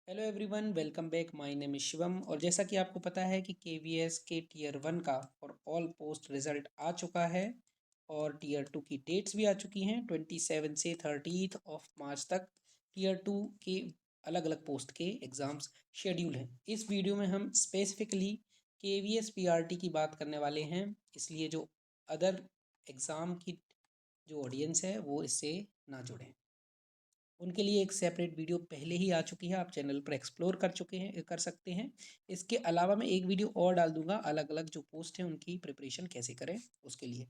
Hello everyone, welcome back. My name is Shivam. और जैसा कि आपको पता है कि केवीएस के टीयर 1 का और ऑल पोस्ट रिजल्ट आ चुका है और टीयर 2 की डेट्स भी आ चुकी हैं। 27 से 30 ऑफ मार्च तक टीयर 2 के अलग अलग पोस्ट के एग्ज़ाम्स शेड्यूल हैं। इस वीडियो में हम स्पेसिफिकली केवीएस पीआरटी की बात करने वाले हैं, इसलिए जो अदर एग्ज़ाम की जो ऑडियंस है वो इससे ना जुड़ें। उनके लिए एक सेपरेट वीडियो पहले ही आ चुकी है, आप चैनल पर एक्सप्लोर कर सकते हैं। इसके अलावा मैं एक वीडियो और डाल दूंगा अलग अलग जो पोस्ट हैं उनकी प्रिपरेशन कैसे करें उसके लिए।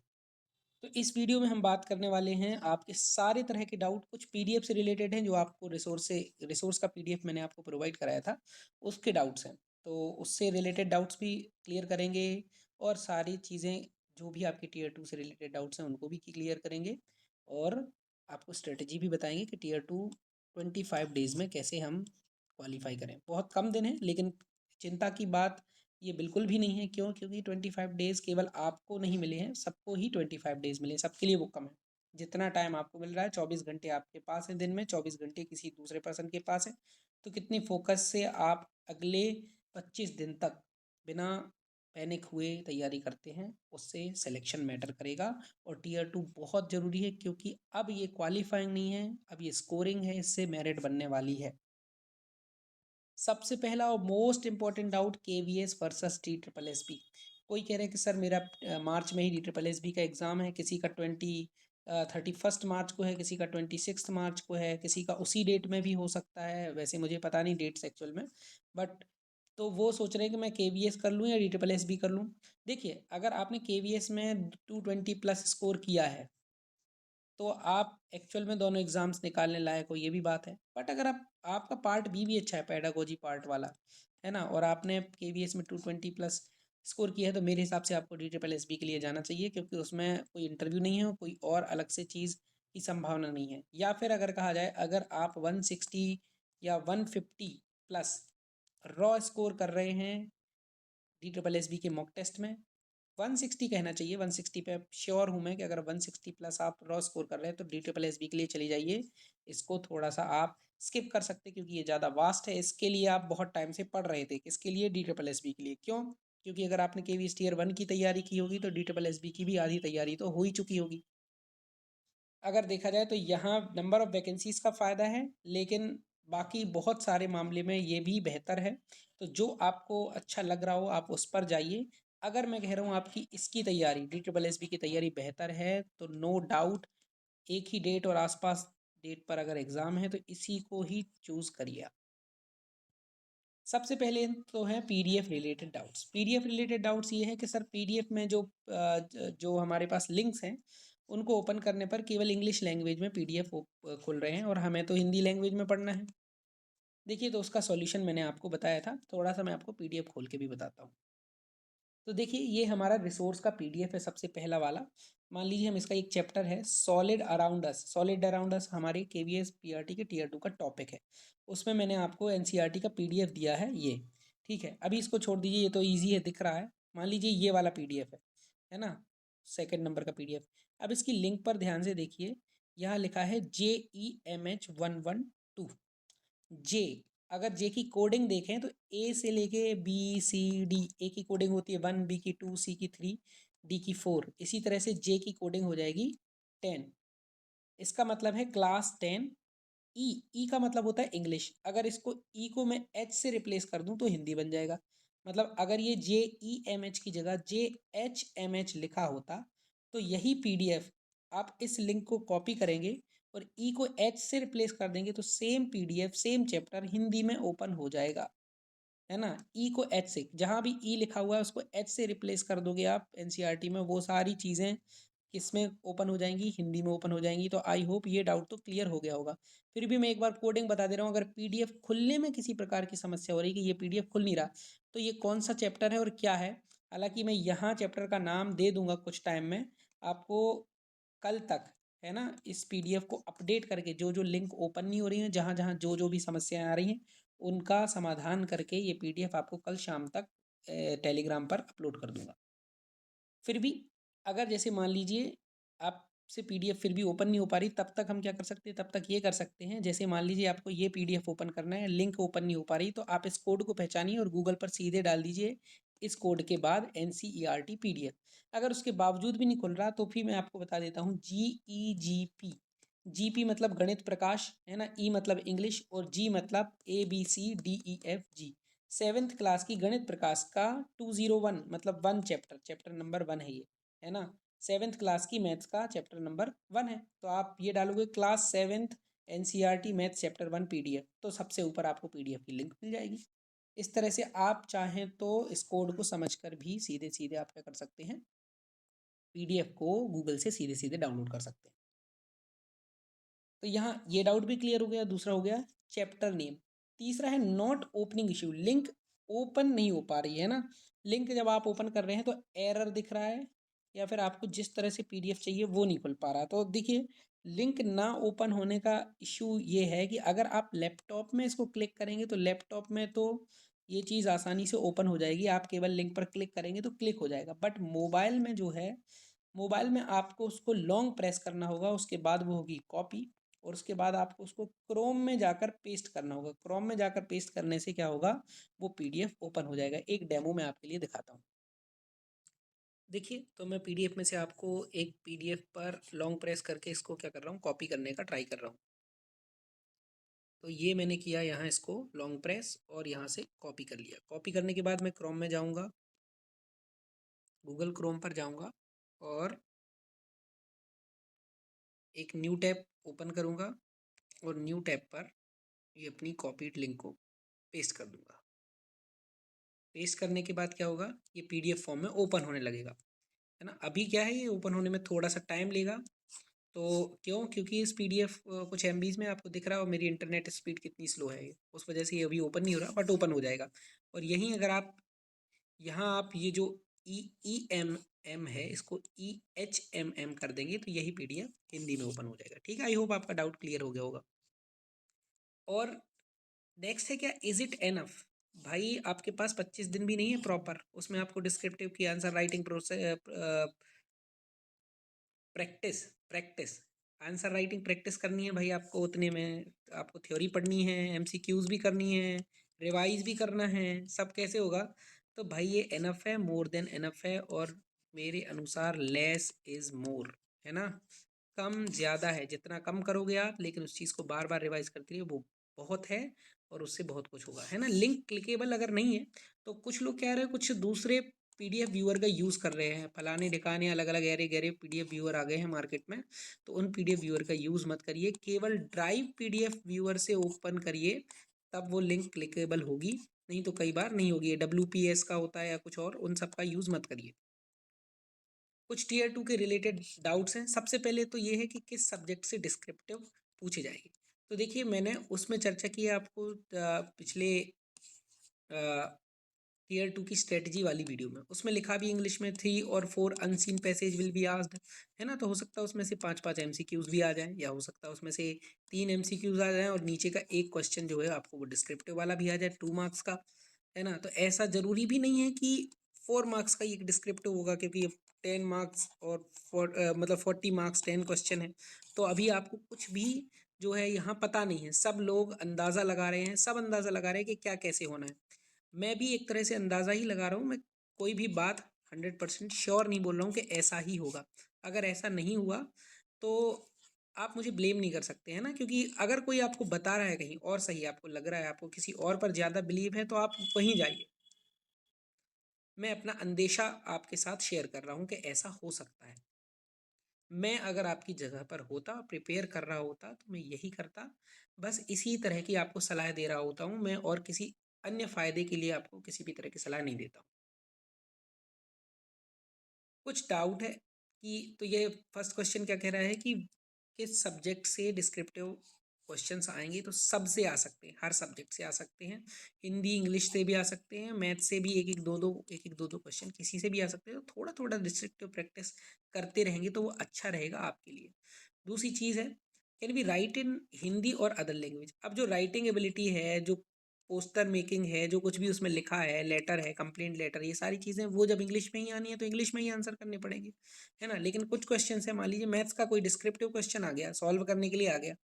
तो इस वीडियो में हम बात करने वाले हैं आपके सारे तरह के डाउट, कुछ पीडीएफ से रिलेटेड हैं जो आपको रिसोर्स का पीडीएफ मैंने आपको प्रोवाइड कराया था, उसके डाउट्स हैं। तो उससे रिलेटेड डाउट्स भी क्लियर करेंगे और सारी चीज़ें जो भी आपके टीयर 2 से रिलेटेड डाउट्स हैं उनको भी क्लियर करेंगे। और आपको स्ट्रेटजी भी बताएंगे कि टीयर 2 25 डेज़ में कैसे हम क्वालिफाई करें। बहुत कम दिन है, लेकिन चिंता की बात ये बिल्कुल भी नहीं है। क्यों? क्योंकि 25 डेज़ केवल आपको नहीं मिले हैं, सबको ही 25 डेज़ मिले हैं, सबके लिए वो कम है। जितना टाइम आपको मिल रहा है, 24 घंटे आपके पास है दिन में, 24 घंटे किसी दूसरे पर्सन के पास है। तो कितनी फोकस से आप अगले 25 दिन तक बिना पैनिक हुए तैयारी करते हैं, उससे सिलेक्शन मैटर करेगा। और टीयर 2 बहुत ज़रूरी है, क्योंकि अब ये क्वालिफाइंग नहीं है, अब ये स्कोरिंग है, इससे मेरिट बनने वाली है। सबसे पहला और most important doubt, KVS versus D triple S B. कोई कह रहे हैं कि सर मेरा मार्च में ही डी ट्रिपल एस बी का एग्ज़ाम है, किसी का 31 मार्च को है, किसी का 26 मार्च को है, किसी का उसी डेट में भी हो सकता है। वैसे मुझे पता नहीं डेट्स एक्चुअल में, बट तो वो सोच रहे हैं कि मैं केवीएस कर लूँ या डी ट्रिपल एस बी कर लूँ। देखिए, अगर आपने केवीएस में 220+ स्कोर किया है तो आप एक्चुअल में दोनों एग्ज़ाम्स निकालने लायक हो, ये भी बात है। बट अगर आपका पार्ट बी भी अच्छा है, पेडागोजी पार्ट वाला, है ना, और आपने केवीएस में 220+ स्कोर किया है, तो मेरे हिसाब से आपको डी ट्रिपल एस बी के लिए जाना चाहिए, क्योंकि उसमें कोई इंटरव्यू नहीं है और कोई और अलग से चीज़ की संभावना नहीं है। या फिर अगर कहा जाए, अगर आप 160 या 150+ रॉ स्कोर कर रहे हैं डी ट्रिपल एस बी के मॉक टेस्ट में, 160 कहना चाहिए, 160 पे श्योर हूँ मैं कि अगर 160+ आप रॉ स्कोर कर रहे हैं तो डी ट्रिपल एस बी के लिए चली जाइए। इसको थोड़ा सा आप स्किप कर सकते हैं, क्योंकि ये ज़्यादा वास्ट है। इसके लिए आप बहुत टाइम से पढ़ रहे थे, किसके लिए? डी ट्रिपल एस बी के लिए। क्यों? क्योंकि अगर आपने के वी टीयर 1 की तैयारी की होगी तो डी ट्रिपल एस बी की भी आधी तैयारी तो हो ही चुकी होगी। अगर देखा जाए तो यहाँ नंबर ऑफ़ वैकेंसीज़ का फ़ायदा है, लेकिन बाकी बहुत सारे मामले में ये भी बेहतर है। तो जो आपको अच्छा लग रहा हो आप उस पर जाइए। अगर मैं कह रहा हूँ आपकी इसकी तैयारी, डी ट्रिपल एस बी की तैयारी बेहतर है, तो नो डाउट एक ही डेट और आसपास डेट पर अगर एग्ज़ाम है तो इसी को ही चूज़ करिए आप। सबसे पहले तो है PDF related doubts. PDF related doubts ये है कि सर पीडीएफ में जो हमारे पास लिंक्स हैं उनको ओपन करने पर केवल इंग्लिश लैंग्वेज में पीडीएफ खुल रहे हैं और हमें तो हिंदी लैंग्वेज में पढ़ना है। देखिए, तो उसका सॉल्यूशन मैंने आपको बताया था, थोड़ा सा मैं आपको पीडीएफ खोल के भी बताता हूँ। तो देखिए, ये हमारा रिसोर्स का पीडीएफ है, सबसे पहला वाला। मान लीजिए हम इसका एक चैप्टर है solid around us. Solid around us हमारे केवीएस पीआरटी के टीयर 2 का टॉपिक है। उसमें मैंने आपको एनसीईआरटी का पीडीएफ दिया है ये। ठीक है, अभी इसको छोड़ दीजिए, ये तो ईजी है, दिख रहा है। मान लीजिए ये वाला पीडीएफ है ना, सेकेंड नंबर का पीडीएफ। अब इसकी लिंक पर ध्यान से देखिए, यहाँ लिखा है JEMH112। जे, अगर जे की कोडिंग देखें तो ए से लेके BCD, ए की कोडिंग होती है 1, बी की 2, सी की 3, डी की 4। इसी तरह से जे की कोडिंग हो जाएगी 10। इसका मतलब है क्लास 10। ई का मतलब होता है इंग्लिश। अगर इसको ई को मैं एच से रिप्लेस कर दूं तो हिंदी बन जाएगा। मतलब अगर ये JEMH की जगह JHMH लिखा होता तो यही पीडीएफ आप इस लिंक को कॉपी करेंगे और ई को एच से रिप्लेस कर देंगे तो same PDF same chapter Hindi में ओपन हो जाएगा, है ना। ई को एच से, जहाँ भी ई लिखा हुआ है उसको एच से रिप्लेस कर दोगे आप एनसीईआरटी में, वो सारी चीज़ें किसमें ओपन हो जाएंगी? हिंदी में ओपन हो जाएंगी। तो आई होप ये डाउट तो क्लियर हो गया होगा। फिर भी मैं एक बार कोडिंग बता दे रहा हूँ, अगर पीडीएफ खुलने में किसी प्रकार की समस्या हो रही है कि ये पीडीएफ खुल नहीं रहा, तो ये कौन सा चैप्टर है और क्या है। हालांकि मैं यहाँ चैप्टर का नाम दे दूंगा कुछ टाइम में आपको, कल तक, है ना, इस पीडीएफ को अपडेट करके जो जो लिंक ओपन नहीं हो रही हैं, जहाँ जहाँ जो जो भी समस्याएं आ रही हैं उनका समाधान करके ये पीडीएफ आपको कल शाम तक टेलीग्राम पर अपलोड कर दूंगा। फिर भी अगर जैसे मान लीजिए आप से पीडीएफ फिर भी ओपन नहीं हो पा रही, तब तक हम क्या कर सकते हैं, तब तक ये कर सकते हैं, जैसे मान लीजिए आपको ये पीडीएफ ओपन करना है, लिंक ओपन नहीं हो पा रही, तो आप इस कोड को पहचानिए और गूगल पर सीधे डाल दीजिए इस कोड के बाद NCERT पीडीएफ। अगर उसके बावजूद भी नहीं खुल रहा तो फिर मैं आपको बता देता हूँ GEGP। GP मतलब गणित प्रकाश है ना, E मतलब इंग्लिश और G मतलब ABCDEFG। 7th क्लास की गणित प्रकाश का 201 मतलब 1 चैप्टर नंबर 1 है ये, है ना। 7th क्लास की मैथ्स का चैप्टर नंबर 1 है, तो आप ये डालोगे class 7th NCERT maths chapter 1 PDF, तो सबसे ऊपर आपको पीडीएफ की लिंक मिल जाएगी। इस तरह से आप चाहें तो इस कोड को समझकर भी सीधे सीधे आप क्या कर सकते हैं, पीडीएफ को गूगल से सीधे सीधे डाउनलोड कर सकते हैं। तो यहाँ ये डाउट भी क्लियर हो गया। दूसरा हो गया चैप्टर नेम। तीसरा है not opening issue, link open नहीं हो पा रही है ना। लिंक जब आप ओपन कर रहे हैं तो एरर दिख रहा है या फिर आपको जिस तरह से पीडीएफ चाहिए वो नहीं खुल पा रहा। तो देखिए लिंक ना ओपन होने का इशू ये है कि अगर आप लैपटॉप में इसको क्लिक करेंगे तो लैपटॉप में तो ये चीज़ आसानी से ओपन हो जाएगी, आप केवल लिंक पर क्लिक करेंगे तो क्लिक हो जाएगा। बट मोबाइल में जो है, मोबाइल में आपको उसको लॉन्ग प्रेस करना होगा, उसके बाद वो होगी कॉपी और उसके बाद आपको उसको क्रोम में जाकर पेस्ट करना होगा। क्रोम में जाकर पेस्ट करने से क्या होगा, वो पीडीएफ ओपन हो जाएगा। एक डेमो मैं आपके लिए दिखाता हूँ। देखिए तो मैं पीडीएफ में से आपको एक पीडीएफ पर लॉन्ग प्रेस करके इसको क्या कर रहा हूँ, कॉपी करने का ट्राई कर रहा हूँ। तो ये मैंने किया, यहाँ इसको लॉन्ग प्रेस और यहाँ से कॉपी कर लिया। कॉपी करने के बाद मैं क्रोम में जाऊँगा, गूगल क्रोम पर जाऊँगा और एक न्यू टैब ओपन करूँगा और न्यू टैब पर ये अपनी कॉपीड लिंक को पेस्ट कर दूँगा। पेस्ट करने के बाद क्या होगा, ये पीडीएफ फॉर्म में ओपन होने लगेगा, है ना। अभी क्या है, ये ओपन होने में थोड़ा सा टाइम लेगा। तो क्यों, क्योंकि इस पीडीएफ कुछ एमबीज में आपको दिख रहा है और मेरी इंटरनेट स्पीड कितनी स्लो है, उस वजह से ये अभी ओपन नहीं हो रहा, बट ओपन हो जाएगा। और यहीं अगर आप यहाँ आप ये जो EEMM है इसको EHMM कर देंगे तो यही पीडीएफ हिंदी में ओपन हो जाएगा। ठीक है, आई होप आपका डाउट क्लियर हो गया होगा। और नेक्स्ट है क्या, इज इट एनफ। भाई आपके पास 25 दिन भी नहीं है प्रॉपर, उसमें आपको डिस्क्रिप्टिव की answer writing process practice practice answer writing practice करनी है भाई आपको। उतने में आपको थ्योरी पढ़नी है, MCQs भी करनी है, रिवाइज भी करना है, सब कैसे होगा। तो भाई ये एनफ है, मोर देन एनफ है। और मेरे अनुसार लेस इज मोर, है ना। कम ज़्यादा है, जितना कम करोगे आप लेकिन उस चीज़ को बार बार रिवाइज करते रहिए वो बहुत है और उससे बहुत कुछ होगा, है ना। लिंक क्लिकेबल अगर नहीं है तो कुछ लोग कह रहे हैं कुछ दूसरे पीडीएफ व्यूअर का यूज़ कर रहे हैं, फलाने ढिकाने अलग अलग गहरे गहरे पीडीएफ व्यूअर आ गए हैं मार्केट में। तो उन पीडीएफ व्यूअर का यूज़ मत करिए, केवल ड्राइव पीडीएफ व्यूअर से ओपन करिए, तब वो लिंक क्लिकेबल होगी, नहीं तो कई बार नहीं होगी। WPS का होता है या कुछ और, उन सब का यूज़ मत करिए। कुछ टीयर 2 के रिलेटेड डाउट्स हैं। सबसे पहले तो ये है कि किस सब्जेक्ट से डिस्क्रिप्टिव पूछे जाएंगे। तो देखिए मैंने उसमें चर्चा की है आपको पिछले टीयर 2 की स्ट्रेटजी वाली वीडियो में, उसमें लिखा भी इंग्लिश में 3 और 4 unseen passage will be asked, है ना। तो हो सकता है उसमें से 5-5 MCQs भी आ जाएं, या हो सकता है उसमें से 3 MCQs आ जाएं और नीचे का एक क्वेश्चन जो है आपको वो डिस्क्रिप्टिव वाला भी आ जाए 2 मार्क्स का, है ना। तो ऐसा ज़रूरी भी नहीं है कि 4 मार्क्स का एक डिस्क्रिप्टिव होगा, क्योंकि 10 मार्क्स और मतलब 40 मार्क्स 10 क्वेश्चन है। तो अभी आपको कुछ भी जो है यहाँ पता नहीं है, सब लोग अंदाज़ा लगा रहे हैं, सब अंदाज़ा लगा रहे हैं कि क्या कैसे होना है। मैं भी एक तरह से अंदाज़ा ही लगा रहा हूँ, मैं कोई भी बात 100% श्योर नहीं बोल रहा हूँ कि ऐसा ही होगा। अगर ऐसा नहीं हुआ तो आप मुझे ब्लेम नहीं कर सकते, हैं ना। क्योंकि अगर कोई आपको बता रहा है कहीं और सही, आपको लग रहा है, आपको किसी और पर ज़्यादा बिलीव है, तो आप वहीं जाइए। मैं अपना अंदेशा आपके साथ शेयर कर रहा हूँ कि ऐसा हो सकता है। मैं अगर आपकी जगह पर होता, प्रिपेयर कर रहा होता, तो मैं यही करता। बस इसी तरह की आपको सलाह दे रहा होता हूँ मैं, और किसी अन्य फ़ायदे के लिए आपको किसी भी तरह की सलाह नहीं देता हूँ। कुछ डाउट है कि, तो ये फर्स्ट क्वेश्चन क्या कह रहा है कि किस सब्जेक्ट से डिस्क्रिप्टिव क्वेश्चंस आएंगे। तो सब से आ सकते हैं, हर सब्जेक्ट से आ सकते हैं। हिंदी इंग्लिश से भी आ सकते हैं, मैथ से भी एक एक दो दो क्वेश्चन किसी से भी आ सकते हैं। तो थोड़ा थोड़ा डिस्क्रिप्टिव प्रैक्टिस करते रहेंगे तो वो अच्छा रहेगा आपके लिए। दूसरी चीज़ है, कैन बी राइट इन हिंदी और अदर लैंग्वेज। अब जो राइटिंग एबिलिटी है, जो पोस्टर मेकिंग है, जो कुछ भी उसमें लिखा है, लेटर है, कंप्लेंट लेटर, ये सारी चीज़ें वो जब इंग्लिश में ही आनी है तो इंग्लिश में ही आंसर करने पड़ेंगे, है ना। लेकिन कुछ क्वेश्चन है, मान लीजिए मैथ्स का कोई डिस्क्रिप्टिव क्वेश्चन आ गया, सॉल्व करने के लिए आ गया,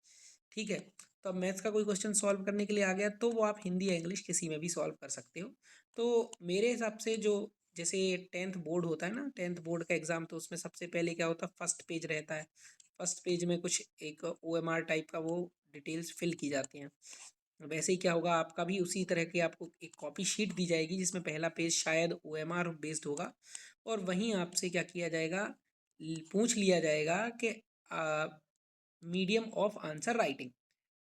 ठीक है। तो अब मैथ्स का कोई क्वेश्चन सॉल्व करने के लिए आ गया तो वो आप हिंदी या इंग्लिश किसी में भी सॉल्व कर सकते हो। तो मेरे हिसाब से जो जैसे 10th बोर्ड होता है ना, 10th बोर्ड का एग्ज़ाम, तो उसमें सबसे पहले क्या होता है, फर्स्ट पेज रहता है। फर्स्ट पेज में कुछ एक OMR टाइप का वो डिटेल्स फिल की जाती हैं। वैसे ही क्या होगा, आपका भी उसी तरह की आपको एक कॉपी शीट दी जाएगी जिसमें पहला पेज शायद OMR बेस्ड होगा, और वहीं आपसे क्या किया जाएगा, पूछ लिया जाएगा कि मीडियम ऑफ आंसर राइटिंग।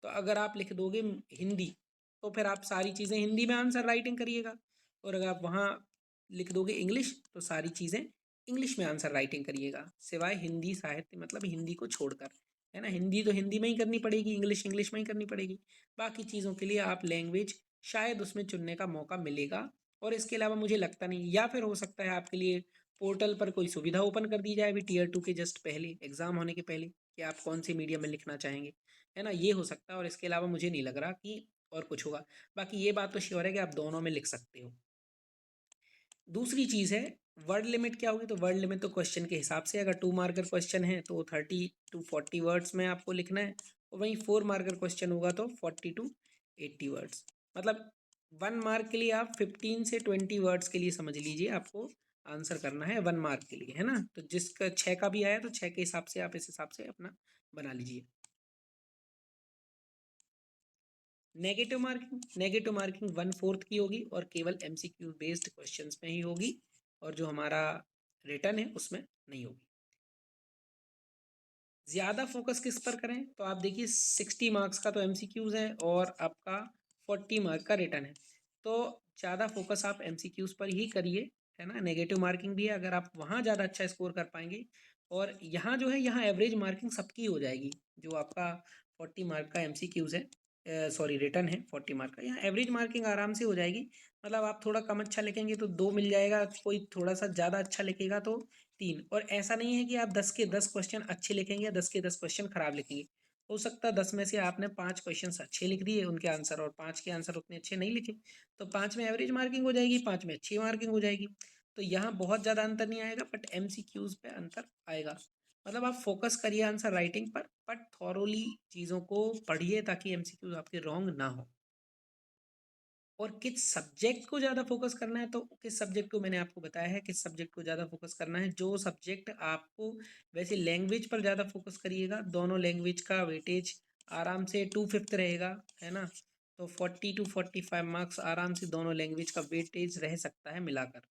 तो अगर आप लिख दोगे हिंदी तो फिर आप सारी चीज़ें हिंदी में आंसर राइटिंग करिएगा, और अगर आप वहाँ लिख दोगे इंग्लिश तो सारी चीज़ें इंग्लिश में आंसर राइटिंग करिएगा, सिवाय हिंदी साहित्य मतलब हिंदी को छोड़कर, है ना। हिंदी तो हिंदी में ही करनी पड़ेगी, इंग्लिश इंग्लिश में ही करनी पड़ेगी। बाकी चीज़ों के लिए आप लैंग्वेज शायद उसमें चुनने का मौका मिलेगा, और इसके अलावा मुझे लगता नहीं, या फिर हो सकता है आपके लिए पोर्टल पर कोई सुविधा ओपन कर दी जाए अभी Tier 2 के जस्ट पहले, एग्ज़ाम होने के पहले, कि आप कौन से मीडियम में लिखना चाहेंगे, है ना। ये हो सकता है, और इसके अलावा मुझे नहीं लग रहा कि और कुछ होगा। बाकी ये बात तो श्योर है कि आप दोनों में लिख सकते हो। दूसरी चीज़ है वर्ड लिमिट क्या होगी, तो वर्ड लिमिट तो क्वेश्चन के हिसाब से, अगर 2 मार्कर क्वेश्चन है तो 30 to 40 वर्ड्स में आपको लिखना है, और वहीं 4 मार्कर क्वेश्चन होगा तो 40 to 80 वर्ड्स। मतलब 1 मार्क के लिए आप 15 से 20 वर्ड्स के लिए समझ लीजिए आपको आंसर करना है 1 मार्क के लिए, है ना। तो जिसका 6 का भी आया तो 6 के हिसाब से आप इस हिसाब से अपना बना लीजिए। नेगेटिव मार्किंग 1/4 की होगी, और केवल MCQ बेस्ड क्वेश्चंस में ही होगी, और जो हमारा रिटर्न है उसमें नहीं होगी। ज़्यादा फोकस किस पर करें, तो आप देखिए 60 मार्क्स का तो MCQs है और आपका 40 मार्क का रिटर्न है, तो ज़्यादा फोकस आप MCQs पर ही करिए, है ना। नेगेटिव मार्किंग भी है, अगर आप वहाँ ज़्यादा अच्छा स्कोर कर पाएंगे, और यहाँ जो है यहाँ एवरेज मार्किंग सबकी हो जाएगी। जो आपका 40 मार्क का MCQs है, सॉरी रिटर्न है 40 मार्क का, यहाँ एवरेज मार्किंग आराम से हो जाएगी। मतलब आप थोड़ा कम अच्छा लिखेंगे तो 2 मिल जाएगा, कोई थोड़ा सा ज़्यादा अच्छा लिखेगा तो 3। और ऐसा नहीं है कि आप 10 के 10 क्वेश्चन अच्छे लिखेंगे या 10 के 10 क्वेश्चन खराब लिखेंगे। हो सकता है 10 में से आपने 5 क्वेश्चन अच्छे लिख दिए उनके आंसर, और 5 के आंसर उतने अच्छे नहीं लिखे, तो 5 में एवरेज मार्किंग हो जाएगी, 5 में अच्छी मार्किंग हो जाएगी। तो यहाँ बहुत ज़्यादा अंतर नहीं आएगा, बट MCQs पे अंतर आएगा। मतलब आप फोकस करिए आंसर राइटिंग पर, बट थॉरोली चीज़ों को पढ़िए ताकि MCQs आपके रॉन्ग ना हो। और किस सब्जेक्ट को ज़्यादा फोकस करना है, तो किस सब्जेक्ट को मैंने आपको बताया है, किस सब्जेक्ट को ज़्यादा फोकस करना है, जो सब्जेक्ट आपको, वैसे लैंग्वेज पर ज़्यादा फोकस करिएगा, दोनों लैंग्वेज का वेटेज आराम से 2/5 रहेगा, है ना। तो 40 to 45 मार्क्स आराम से दोनों लैंग्वेज का वेटेज रह सकता है मिलाकर।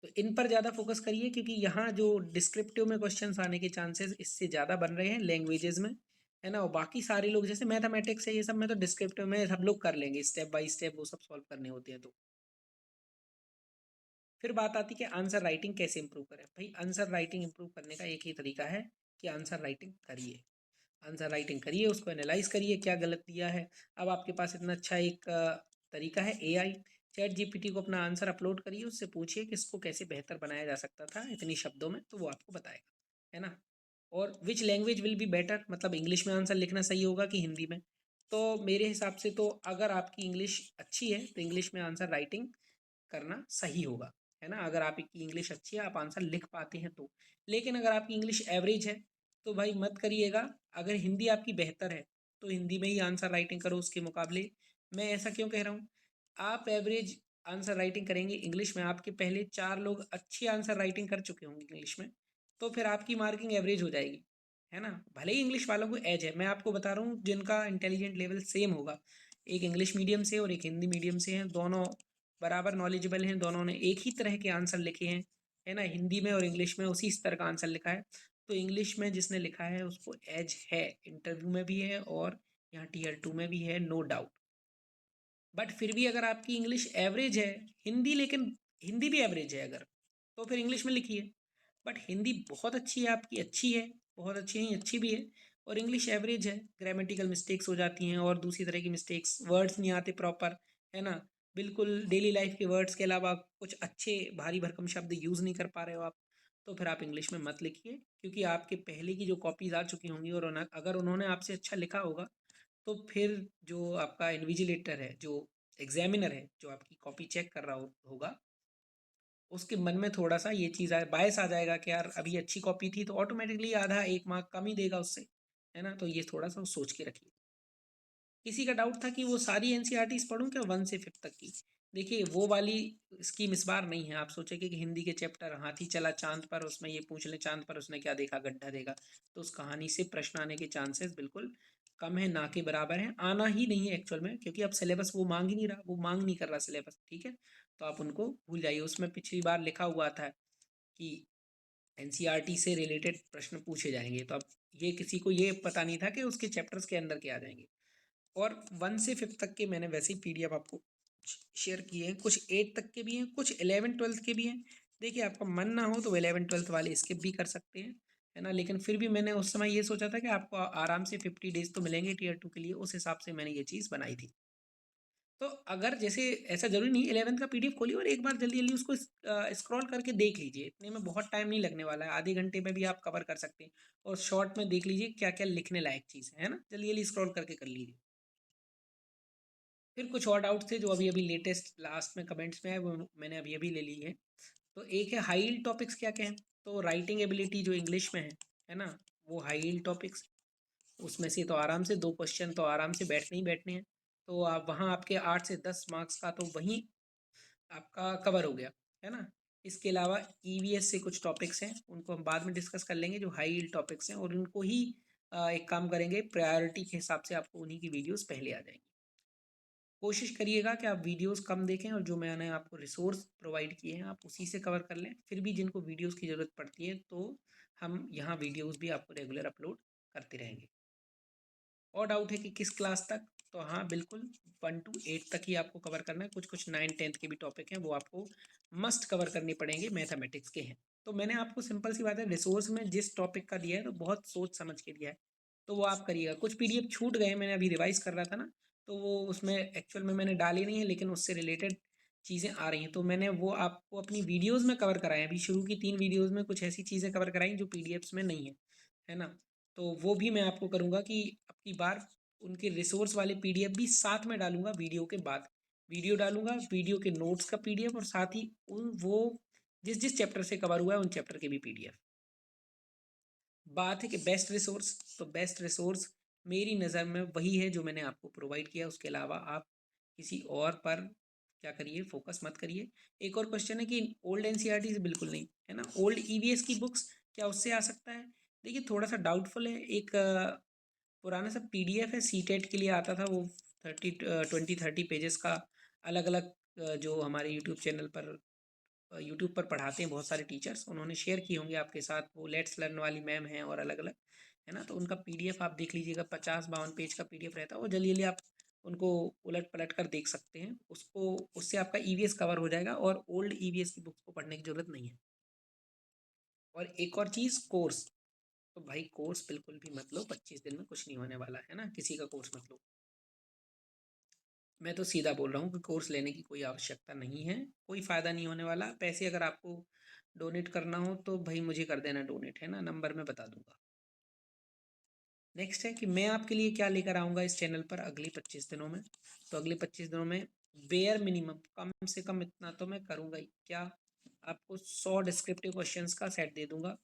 तो इन पर ज़्यादा फोकस करिए, क्योंकि यहाँ जो डिस्क्रिप्टिव में क्वेश्चंस आने के चांसेस इससे ज़्यादा बन रहे हैं लैंग्वेजेस में, है ना। और बाकी सारे लोग जैसे मैथमेटिक्स है, ये सब में तो डिस्क्रिप्टिव में सब लोग कर लेंगे, स्टेप बाय स्टेप वो सब सॉल्व करने होते हैं। तो फिर बात आती है कि आंसर राइटिंग कैसे इंप्रूव करें। भाई आंसर राइटिंग इंप्रूव करने का एक ही तरीका है कि आंसर राइटिंग करिए। आंसर राइटिंग करिए, उसको एनालाइज करिए क्या गलत दिया है। अब आपके पास इतना अच्छा एक तरीका है AI, ChatGPT को अपना आंसर अपलोड करिए, उससे पूछिए कि इसको कैसे बेहतर बनाया जा सकता था इतनी शब्दों में, तो वो आपको बताएगा, है ना। और which language will be better, मतलब इंग्लिश में आंसर लिखना सही होगा कि हिंदी में। तो मेरे हिसाब से तो अगर आपकी इंग्लिश अच्छी है तो इंग्लिश में आंसर राइटिंग करना सही होगा, है ना। अगर आपकी इंग्लिश अच्छी है, आप आंसर लिख पाते हैं तो। लेकिन अगर आपकी इंग्लिश एवरेज है तो भाई मत करिएगा। अगर हिंदी आपकी बेहतर है तो हिंदी में ही आंसर राइटिंग करो उसके मुकाबले। मैं ऐसा क्यों कह रहा हूँ, आप एवरेज आंसर राइटिंग करेंगे इंग्लिश में, आपके पहले 4 लोग अच्छी आंसर राइटिंग कर चुके होंगे इंग्लिश में, तो फिर आपकी मार्किंग एवरेज हो जाएगी, है ना। भले ही इंग्लिश वालों को एज है, मैं आपको बता रहा हूँ जिनका इंटेलिजेंट लेवल सेम होगा, एक इंग्लिश मीडियम से और एक हिंदी मीडियम से हैं, दोनों बराबर नॉलेजेबल हैं, दोनों ने एक ही तरह के आंसर लिखे हैं, है ना। हिंदी में और इंग्लिश में उसी स्तर का आंसर लिखा है, तो इंग्लिश में जिसने लिखा है उसको एज है, इंटरव्यू में भी है और यहाँ Tier 2 में भी है, नो डाउट। बट फिर भी अगर आपकी इंग्लिश एवरेज है, हिंदी लेकिन हिंदी भी एवरेज है अगर, तो फिर इंग्लिश में लिखिए। बट हिंदी बहुत अच्छी है आपकी, अच्छी है, बहुत अच्छी नहीं अच्छी भी है, और इंग्लिश एवरेज है, ग्रामेटिकल मिस्टेक्स हो जाती हैं और दूसरी तरह की मिस्टेक्स, वर्ड्स नहीं आते प्रॉपर, है ना। बिल्कुल डेली लाइफ के वर्ड्स के अलावा कुछ अच्छे भारी भरकम शब्द यूज़ नहीं कर पा रहे हो आप, तो फिर आप इंग्लिश में मत लिखिए, क्योंकि आपके पहले की जो कॉपीज़ आ चुकी होंगी और अगर उन्होंने आपसे अच्छा लिखा होगा तो फिर जो आपका इन्विजिलेटर है, जो एग्जामिनर है, जो आपकी कॉपी चेक कर रहा होगा, उसके मन में थोड़ा सा ये चीज़ बायस आ जाएगा कि यार अभी अच्छी कॉपी थी, तो ऑटोमेटिकली आधा 1 मार्क कम ही देगा उससे, है ना। तो ये थोड़ा सा सोच के रखिए। किसी का डाउट था कि वो सारी एनसीईआरटीज़ पढ़ूं क्या 1 से 5 तक की। देखिए वो वाली स्कीम इस बार नहीं है। आप सोचेंगे कि हिंदी के चैप्टर हाथी चला चांद पर, उसमें ये पूछ ले चांद पर उसने क्या देखा, गड्ढा देखा, तो उस कहानी से प्रश्न आने के चांसेस बिल्कुल कम है, ना के बराबर है। आना ही नहीं है एक्चुअल में, क्योंकि अब सिलेबस वो मांग ही नहीं रहा, वो मांग नहीं कर रहा सिलेबस, ठीक है। तो आप उनको भूल जाइए। उसमें पिछली बार लिखा हुआ था कि एनसीईआरटी से रिलेटेड प्रश्न पूछे जाएंगे, तो अब ये किसी को ये पता नहीं था कि उसके चैप्टर्स के अंदर के आ जाएंगे। और 1 से 5 तक के मैंने वैसे ही पीडीएफ आपको शेयर किए हैं। कुछ 8 तक के भी हैं, कुछ 11-12 के भी हैं। देखिए आपका मन ना हो तो 11-12 वाले स्किप भी कर सकते हैं, है ना। लेकिन फिर भी मैंने उस समय ये सोचा था कि आपको आराम से 50 डेज तो मिलेंगे टीयर 2 के लिए, उस हिसाब से मैंने ये चीज़ बनाई थी। तो अगर जैसे ऐसा ज़रूरी नहीं 11th का पीडीएफ खोलिए और एक बार जल्दी जल्दी उसको स्क्रॉल करके देख लीजिए। इतने में बहुत टाइम नहीं लगने वाला है, आधे घंटे में भी आप कवर कर सकते हैं। और शॉर्ट में देख लीजिए क्या क्या लिखने लायक चीज़ है ना, जल्दी जल्दी स्क्रॉल करके कर लीजिए। फिर कुछ और डाउट्स थे जो अभी अभी लेटेस्ट लास्ट में कमेंट्स में है, वो मैंने अभी अभी ले ली है। तो एक है हाई यील्ड टॉपिक्स क्या क्या हैं। तो राइटिंग एबिलिटी जो इंग्लिश में है ना, वो हाई यील्ड टॉपिक्स, उसमें से तो आराम से 2 क्वेश्चन तो आराम से बैठने ही बैठने हैं। तो आप वहाँ आपके 8 से 10 मार्क्स का तो वहीं आपका कवर हो गया, है ना। इसके अलावा ईवीएस से कुछ टॉपिक्स हैं, उनको हम बाद में डिस्कस कर लेंगे, जो हाई यील्ड टॉपिक्स हैं, और उनको ही एक काम करेंगे, प्रायोरिटी के हिसाब से आपको उन्हीं की वीडियोस पहले आ जाएंगी। कोशिश करिएगा कि आप वीडियोस कम देखें और जो मैंने आपको रिसोर्स प्रोवाइड किए हैं आप उसी से कवर कर लें। फिर भी जिनको वीडियोस की ज़रूरत पड़ती है तो हम यहाँ वीडियोस भी आपको रेगुलर अपलोड करते रहेंगे। और डाउट है कि किस क्लास तक, तो हाँ बिल्कुल 1 to 8 तक ही आपको कवर करना है। कुछ कुछ 9-10 के भी टॉपिक हैं, वो आपको मस्ट कवर करने पड़ेंगे, मैथमेटिक्स के हैं। तो मैंने आपको सिंपल सी बात है, रिसोर्स में जिस टॉपिक का दिया है तो बहुत सोच समझ के दिया है, तो वो आप करिएगा। कुछ पीडीएफ छूट गए, मैंने अभी रिवाइज कर रहा था ना, तो वो उसमें एक्चुअल में मैंने डाली नहीं है, लेकिन उससे रिलेटेड चीज़ें आ रही हैं, तो मैंने वो आपको अपनी वीडियोज़ में कवर कराए हैं। अभी शुरू की 3 वीडियोज़ में कुछ ऐसी चीज़ें कवर कराई जो पीडीएफ्स में नहीं है ना। तो वो भी मैं आपको करूँगा कि अब की बार उनके रिसोर्स वाले पीडीएफ भी साथ में डालूंगा वीडियो के बाद। वीडियो डालूंगा, वीडियो के नोट्स का पीडीएफ, और साथ ही उन वो जिस जिस चैप्टर से कवर हुआ है उन चैप्टर के भी पीडीएफ। बात है कि बेस्ट रिसोर्स, तो बेस्ट रिसोर्स मेरी नज़र में वही है जो मैंने आपको प्रोवाइड किया। उसके अलावा आप किसी और पर क्या करिए, फोकस मत करिए। एक और क्वेश्चन है कि ओल्ड एनसीईआरटी से बिल्कुल नहीं, है ना। ओल्ड ईवीएस की बुक्स क्या उससे आ सकता है। देखिए थोड़ा सा डाउटफुल है। एक पुराना सा पीडीएफ है, सीटेट के लिए आता था, वो 20-30 पेजेस का, अलग अलग जो हमारे यूट्यूब पर पढ़ाते हैं बहुत सारे टीचर्स, उन्होंने शेयर किए होंगे आपके साथ। वो लेट्स लर्न वाली मैम हैं और अलग अलग, है ना। तो उनका पीडीएफ आप देख लीजिएगा, 50-52 पेज का पीडीएफ रहता है। वो जल्दी जल्दी आप उनको उलट पलट कर देख सकते हैं उसको, उससे आपका ईवीएस कवर हो जाएगा और ओल्ड ईवीएस की बुक्स को पढ़ने की जरूरत नहीं है। और एक और चीज़, कोर्स, तो भाई कोर्स बिल्कुल भी मत लो, 25 दिन में कुछ नहीं होने वाला है ना, किसी का कोर्स मत लो। मैं तो सीधा बोल रहा हूँ कि कोर्स लेने की कोई आवश्यकता नहीं है, कोई फ़ायदा नहीं होने वाला। पैसे अगर आपको डोनेट करना हो तो भाई मुझे कर देना डोनेट, है ना, नंबर मैं बता दूंगा। नेक्स्ट है कि मैं आपके लिए क्या लेकर आऊँगा इस चैनल पर अगली 25 दिनों में। तो अगले 25 दिनों में बेयर मिनिमम, कम से कम इतना तो मैं करूँगा ही, क्या आपको 100 डिस्क्रिप्टिव क्वेश्चंस का सेट दे दूंगा,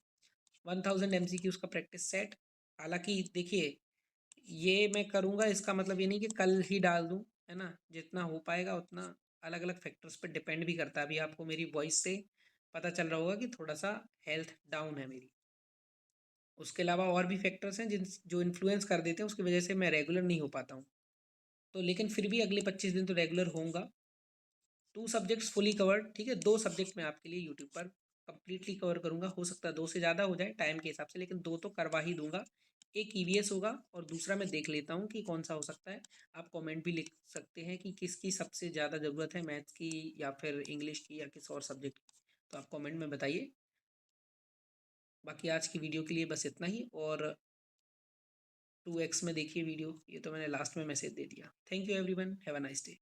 1000 एमसीक्यूज का प्रैक्टिस सेट। हालांकि देखिए ये मैं करूँगा इसका मतलब ये नहीं कि कल ही डाल दूँ, है ना। जितना हो पाएगा उतना, अलग अलग फैक्टर्स पर डिपेंड भी करता है। अभी आपको मेरी वॉइस से पता चल रहा होगा कि थोड़ा सा हेल्थ डाउन है मेरी। उसके अलावा और भी फैक्टर्स हैं जिन जो इन्फ्लुएंस कर देते हैं, उसकी वजह से मैं रेगुलर नहीं हो पाता हूँ। तो लेकिन फिर भी अगले 25 दिन तो रेगुलर होऊंगा। 2 सब्जेक्ट्स फुली कवर्ड, ठीक है। 2 सब्जेक्ट मैं आपके लिए यूट्यूब पर कंप्लीटली कवर करूँगा। हो सकता है 2 से ज़्यादा हो जाए टाइम के हिसाब से, लेकिन 2 तो करवा ही दूंगा। एक ईवीएस होगा और दूसरा मैं देख लेता हूँ कि कौन सा हो सकता है। आप कमेंट भी लिख सकते हैं कि किसकी सबसे ज़्यादा ज़रूरत है, मैथ्स की या फिर इंग्लिश की या किस और सब्जेक्ट की, तो आप कमेंट में बताइए। बाकी आज की वीडियो के लिए बस इतना ही। और 2x में देखिए वीडियो, ये तो मैंने लास्ट में मैसेज दे दिया। Thank you everyone, have a nice day.